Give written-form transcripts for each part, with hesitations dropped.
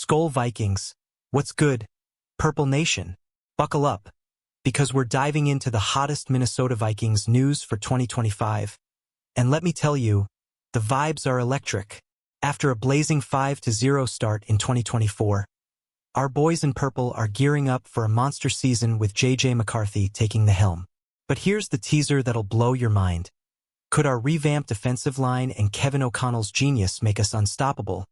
SKOL Vikings, what's good? Purple Nation, buckle up, because we're diving into the hottest Minnesota Vikings news for 2025. And let me tell you, the vibes are electric. After a blazing 5-0 start in 2024, our boys in purple are gearing up for a monster season with J.J. McCarthy taking the helm. But here's the teaser that'll blow your mind. Could our revamped offensive line and Kevin O'Connell's genius make us unstoppable?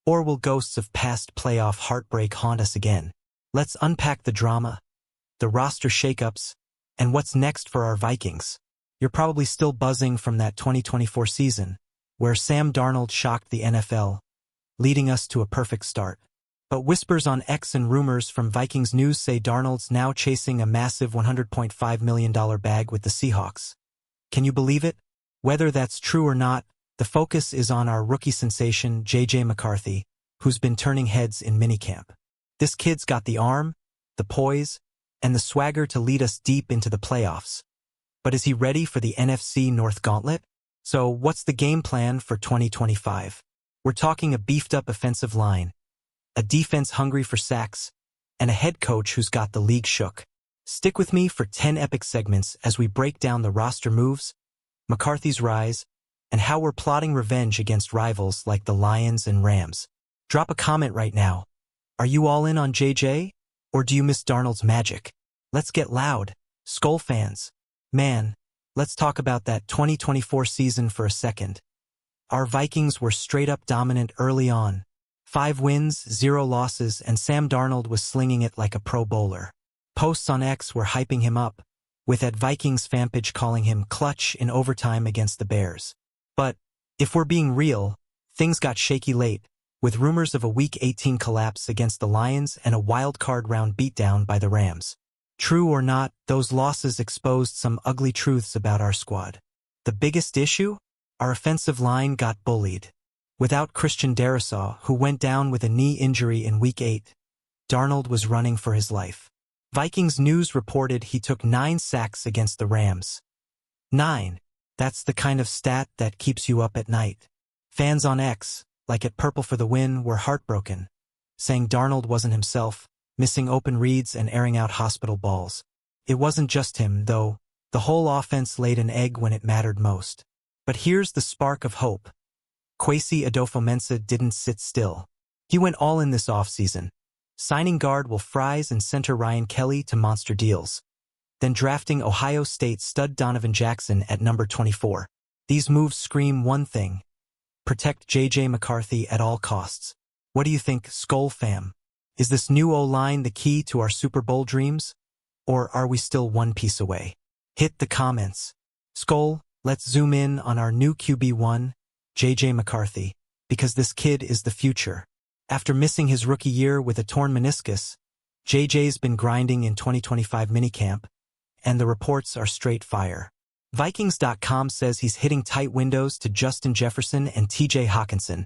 Or will ghosts of past playoff heartbreak haunt us again? Let's unpack the drama, the roster shakeups, and what's next for our Vikings. You're probably still buzzing from that 2024 season, where Sam Darnold shocked the NFL, leading us to a perfect start. But whispers on X and rumors from Vikings News say Darnold's now chasing a massive $100.5 million bag with the Seahawks. Can you believe it? Whether that's true or not, the focus is on our rookie sensation, J.J. McCarthy, who's been turning heads in minicamp. This kid's got the arm, the poise, and the swagger to lead us deep into the playoffs. But is he ready for the NFC North Gauntlet? So what's the game plan for 2025? We're talking a beefed-up offensive line, a defense hungry for sacks, and a head coach who's got the league shook. Stick with me for 10 epic segments as we break down the roster moves, McCarthy's rise, and how we're plotting revenge against rivals like the Lions and Rams. Drop a comment right now. Are you all in on JJ? Or do you miss Darnold's magic? Let's get loud, SKOL fans. Man, let's talk about that 2024 season for a second. Our Vikings were straight-up dominant early on. 5 wins, 0 losses, and Sam Darnold was slinging it like a pro bowler. Posts on X were hyping him up, with at Vikings fanpage calling him clutch in overtime against the Bears. But, if we're being real, things got shaky late, with rumors of a Week 18 collapse against the Lions and a wild-card round beatdown by the Rams. True or not, those losses exposed some ugly truths about our squad. The biggest issue? Our offensive line got bullied. Without Christian Darrisaw, who went down with a knee injury in Week 8, Darnold was running for his life. Vikings News reported he took 9 sacks against the Rams. 9. That's the kind of stat that keeps you up at night. Fans on X, like at Purple for the Win, were heartbroken, saying Darnold wasn't himself, missing open reads and airing out hospital balls. It wasn't just him, though. The whole offense laid an egg when it mattered most. But here's the spark of hope. Kwesi Adofo-Mensah didn't sit still. He went all in this offseason, signing guard Will Fries and center Ryan Kelly to monster deals, then drafting Ohio State stud Donovan Jackson at number 24. These moves scream one thing: protect J.J. McCarthy at all costs. What do you think, SKOL fam? Is this new O-line the key to our Super Bowl dreams? Or are we still one piece away? Hit the comments. SKOL, let's zoom in on our new QB1, J.J. McCarthy, because this kid is the future. After missing his rookie year with a torn meniscus, J.J.'s been grinding in 2025 minicamp, and the reports are straight fire. Vikings.com says he's hitting tight windows to Justin Jefferson and T.J. Hockenson,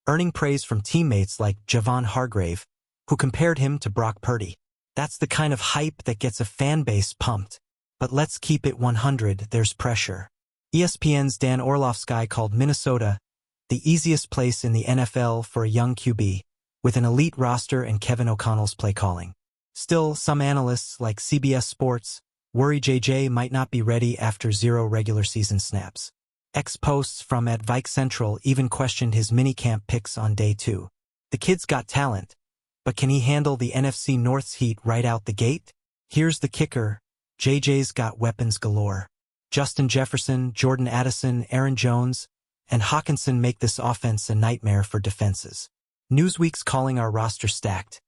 earning praise from teammates like Javon Hargrave, who compared him to Brock Purdy. That's the kind of hype that gets a fan base pumped. But let's keep it 100, there's pressure. ESPN's Dan Orlovsky called Minnesota the easiest place in the NFL for a young QB, with an elite roster and Kevin O'Connell's play calling. Still, some analysts like CBS Sports worry JJ might not be ready after 0 regular season snaps. X posts from @VikeCentral even questioned his minicamp picks on day 2. The kid's got talent, but can he handle the NFC North's heat right out the gate? Here's the kicker: JJ's got weapons galore. Justin Jefferson, Jordan Addison, Aaron Jones, and Hockenson make this offense a nightmare for defenses. Newsweek's calling our roster stacked.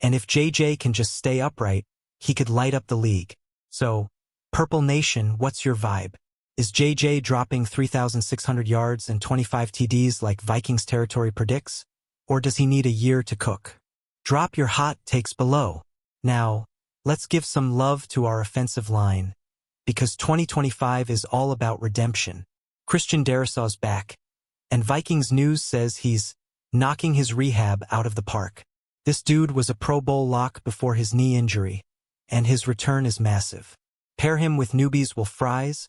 And if JJ can just stay upright, he could light up the league. So, Purple Nation, what's your vibe? Is JJ dropping 3,600 yards and 25 TDs like Vikings territory predicts? Or does he need a year to cook? Drop your hot takes below. Now, let's give some love to our offensive line, because 2025 is all about redemption. Christian Darrisaw's back, and Vikings News says he's knocking his rehab out of the park. This dude was a Pro Bowl lock before his knee injury, and his return is massive. Pair him with newbies Will Fries,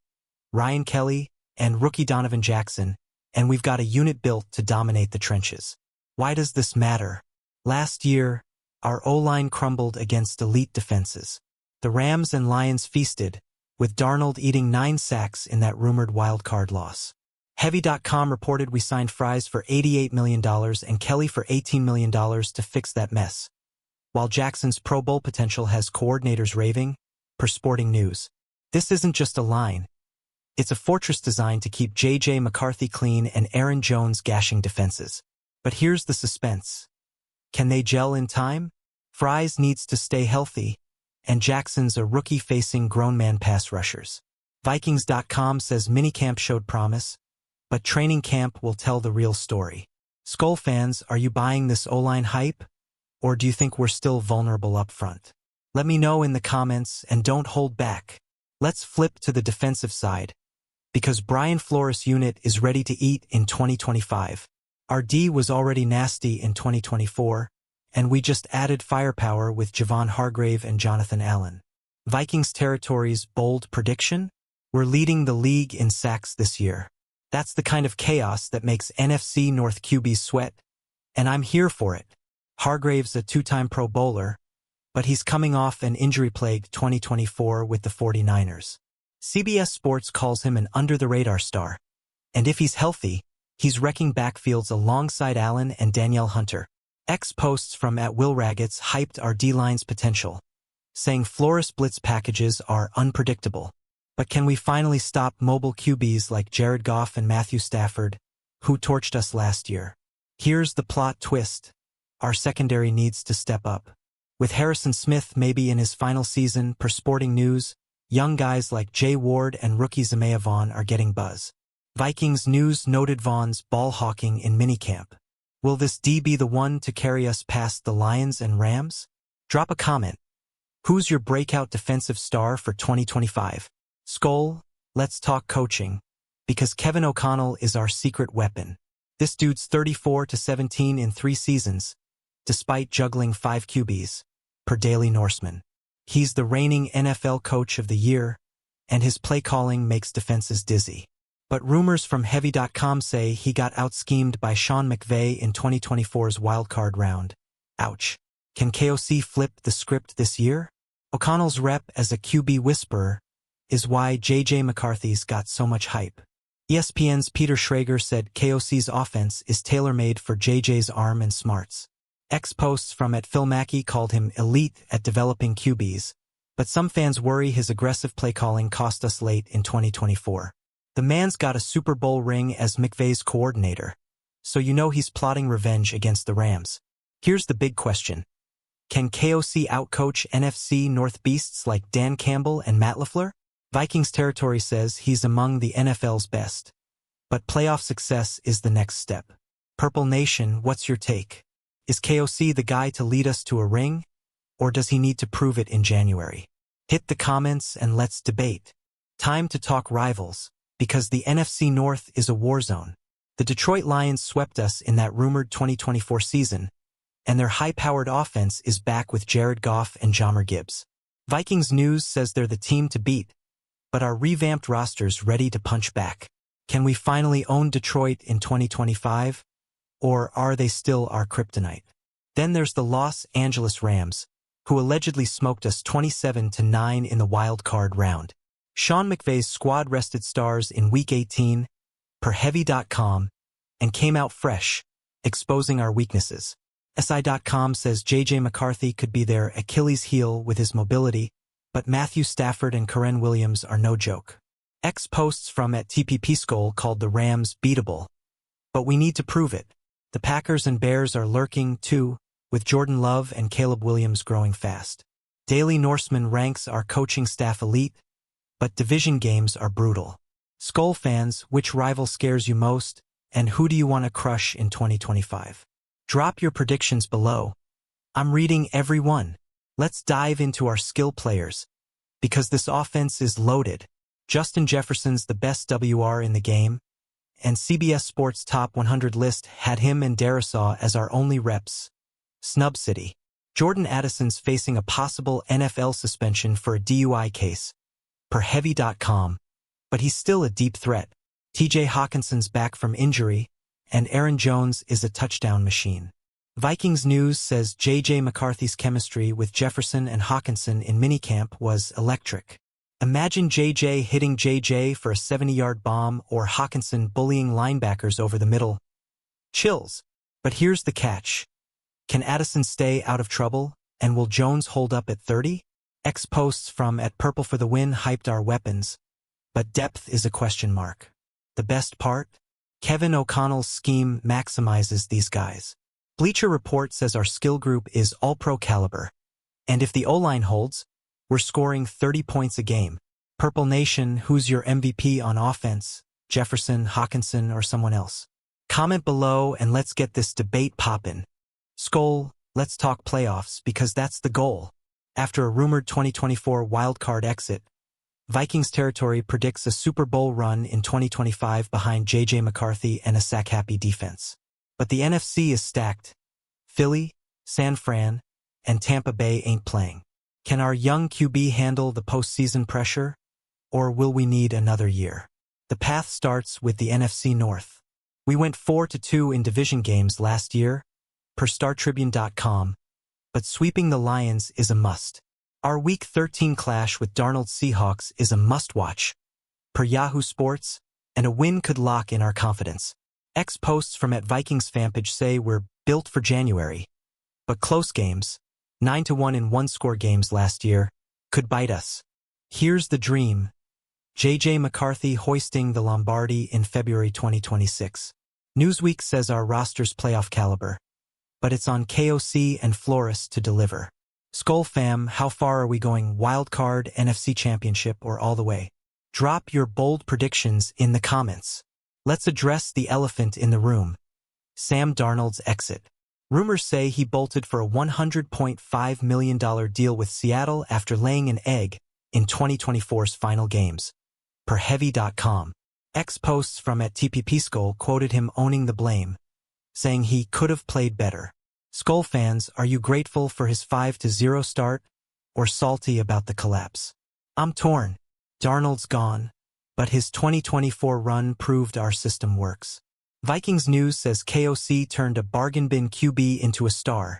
Ryan Kelly, and rookie Donovan Jackson, and we've got a unit built to dominate the trenches. Why does this matter? Last year, our O-line crumbled against elite defenses. The Rams and Lions feasted, with Darnold eating 9 sacks in that rumored wildcard loss. Heavy.com reported we signed Fries for $88 million and Kelly for $18 million to fix that mess. While Jackson's Pro Bowl potential has coordinators raving, per Sporting News. This isn't just a line. It's a fortress designed to keep J.J. McCarthy clean and Aaron Jones gashing defenses. But here's the suspense. Can they gel in time? Fries needs to stay healthy, and Jackson's a rookie facing grown man pass rushers. Vikings.com says minicamp showed promise, but training camp will tell the real story. Skol fans, are you buying this O-line hype? Or do you think we're still vulnerable up front? Let me know in the comments and don't hold back. Let's flip to the defensive side, because Brian Flores' unit is ready to eat in 2025. Our D was already nasty in 2024, and we just added firepower with Javon Hargrave and Jonathan Allen. Vikings territory's bold prediction? We're leading the league in sacks this year. That's the kind of chaos that makes NFC North QBs sweat, and I'm here for it. Hargrave's a 2-time Pro Bowler, but he's coming off an injury-plagued 2024 with the 49ers. CBS Sports calls him an under-the-radar star, and if he's healthy, he's wrecking backfields alongside Allen and Danielle Hunter. Posts from @WillRaggets hyped our D-line's potential, saying Flores blitz packages are unpredictable. But can we finally stop mobile QBs like Jared Goff and Matthew Stafford, who torched us last year? Here's the plot twist. Our secondary needs to step up. With Harrison Smith maybe in his final season, per Sporting News, young guys like Jay Ward and rookie Zamea Vaughn are getting buzz. Vikings News noted Vaughn's ball hawking in minicamp. Will this D be the one to carry us past the Lions and Rams? Drop a comment. Who's your breakout defensive star for 2025? Skol, let's talk coaching, because Kevin O'Connell is our secret weapon. This dude's 34-17 in 3 seasons, despite juggling 5 QBs, per Daily Norseman. He's the reigning NFL Coach of the Year, and his play calling makes defenses dizzy. But rumors from Heavy.com say he got out-schemed by Sean McVay in 2024's wildcard round. Ouch. Can KOC flip the script this year? O'Connell's rep as a QB whisperer is why J.J. McCarthy's got so much hype. ESPN's Peter Schrager said KOC's offense is tailor-made for J.J.'s arm and smarts. Posts from @Phil Mackey called him elite at developing QBs, but some fans worry his aggressive play calling cost us late in 2024. The man's got a Super Bowl ring as McVay's coordinator, so you know he's plotting revenge against the Rams. Here's the big question. Can KOC outcoach NFC North beasts like Dan Campbell and Matt LaFleur? Vikings territory says he's among the NFL's best, but playoff success is the next step. Purple Nation, what's your take? Is KOC the guy to lead us to a ring, or does he need to prove it in January? Hit the comments and let's debate. Time to talk rivals, because the NFC North is a war zone. The Detroit Lions swept us in that rumored 2024 season, and their high-powered offense is back with Jared Goff and Jahmyr Gibbs. Vikings News says they're the team to beat, but our revamped roster's ready to punch back. Can we finally own Detroit in 2025? Or are they still our kryptonite? Then there's the Los Angeles Rams, who allegedly smoked us 27-9 in the wild card round. Sean McVay's squad rested stars in Week 18, per Heavy.com, and came out fresh, exposing our weaknesses. SI.com says J.J. McCarthy could be their Achilles heel with his mobility, but Matthew Stafford and Karen Williams are no joke. Posts from @TPPSkull called the Rams beatable, but we need to prove it. The Packers and Bears are lurking, too, with Jordan Love and Caleb Williams growing fast. Daily Norseman ranks our coaching staff elite, but division games are brutal. Skol fans, which rival scares you most, and who do you want to crush in 2025? Drop your predictions below. I'm reading every one. Let's dive into our skill players, because this offense is loaded. Justin Jefferson's the best WR in the game, and CBS Sports Top 100 list had him and Darisaw as our only reps. Snub City. Jordan Addison's facing a possible NFL suspension for a DUI case, per Heavy.com, but he's still a deep threat. TJ Hawkinson's back from injury, and Aaron Jones is a touchdown machine. Vikings News says J.J. McCarthy's chemistry with Jefferson and Hawkinson in minicamp was electric. Imagine J.J. hitting J.J. for a 70-yard bomb or Hawkinson bullying linebackers over the middle. Chills. But here's the catch. Can Addison stay out of trouble, and will Jones hold up at 30? Posts from @PurpleForTheWin hyped our weapons, but depth is a question mark. The best part? Kevin O'Connell's scheme maximizes these guys. Bleacher Report says our skill group is all-pro caliber. And if the O-line holds, we're scoring 30 points a game. Purple Nation, who's your MVP on offense? Jefferson, Hawkinson, or someone else? Comment below and let's get this debate poppin'. SKOL, let's talk playoffs because that's the goal. After a rumored 2024 wildcard exit, Vikings territory predicts a Super Bowl run in 2025 behind J.J. McCarthy and a sack-happy defense. But the NFC is stacked. Philly, San Fran, and Tampa Bay ain't playing. Can our young QB handle the postseason pressure, or will we need another year? The path starts with the NFC North. We went 4-2 in division games last year, per StarTribune.com, but sweeping the Lions is a must. Our Week 13 clash with Darnold's Seahawks is a must-watch, per Yahoo Sports, and a win could lock in our confidence. Posts from @Vikings fanpage say we're built for January. But close games, 9-1 in one-score games last year, could bite us. Here's the dream. J.J. McCarthy hoisting the Lombardi in February 2026. Newsweek says our roster's playoff caliber, but it's on KOC and Flores to deliver. SKOL fam, how far are we going? Wild card, NFC Championship, or all the way? Drop your bold predictions in the comments. Let's address the elephant in the room. Sam Darnold's exit. Rumors say he bolted for a $100.5 million deal with Seattle after laying an egg in 2024's final games. Per Heavy.com. Posts from @TPPSKOL quoted him owning the blame, saying he could have played better. SKOL fans, are you grateful for his 5-0 start, or salty about the collapse? I'm torn. Darnold's gone, but his 2024 run proved our system works. Vikings News says KOC turned a bargain bin QB into a star,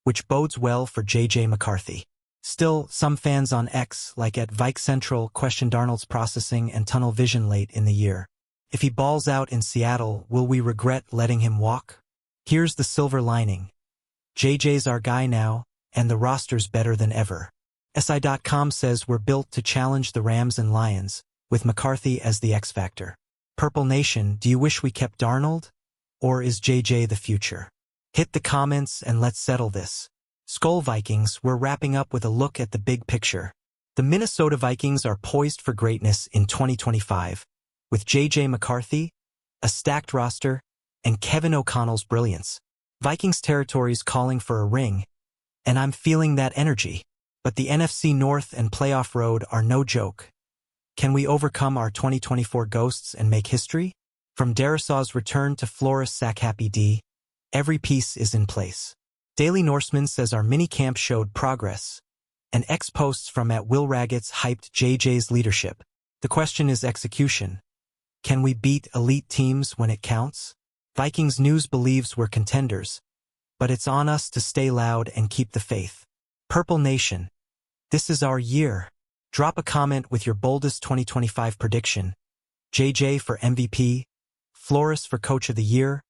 which bodes well for J.J. McCarthy. Still, some fans on X, like @VikeCentral, question Darnold's processing and tunnel vision late in the year. If he balls out in Seattle, will we regret letting him walk? Here's the silver lining. JJ's our guy now, and the roster's better than ever. SI.com says we're built to challenge the Rams and Lions, with McCarthy as the X factor. Purple Nation, do you wish we kept Darnold? Or is JJ the future? Hit the comments and let's settle this. SKOL Vikings, we're wrapping up with a look at the big picture. The Minnesota Vikings are poised for greatness in 2025, with J.J. McCarthy, a stacked roster, and Kevin O'Connell's brilliance. Vikings territory's calling for a ring, and I'm feeling that energy. But the NFC North and playoff road are no joke. Can we overcome our 2024 ghosts and make history? From Darisaw's return to Flores sack-happy D, every piece is in place. Daily Norseman says our mini-camp showed progress, and Posts from @WillRaggets hyped JJ's leadership. The question is execution. Can we beat elite teams when it counts? Vikings News believes we're contenders, but it's on us to stay loud and keep the faith. Purple Nation, this is our year. Drop a comment with your boldest 2025 prediction. JJ for MVP, Flores for Coach of the Year,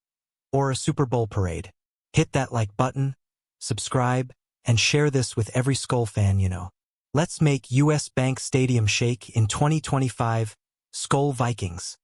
or a Super Bowl parade. Hit that like button, subscribe, and share this with every SKOL fan you know. Let's make US Bank Stadium shake in 2025. SKOL Vikings.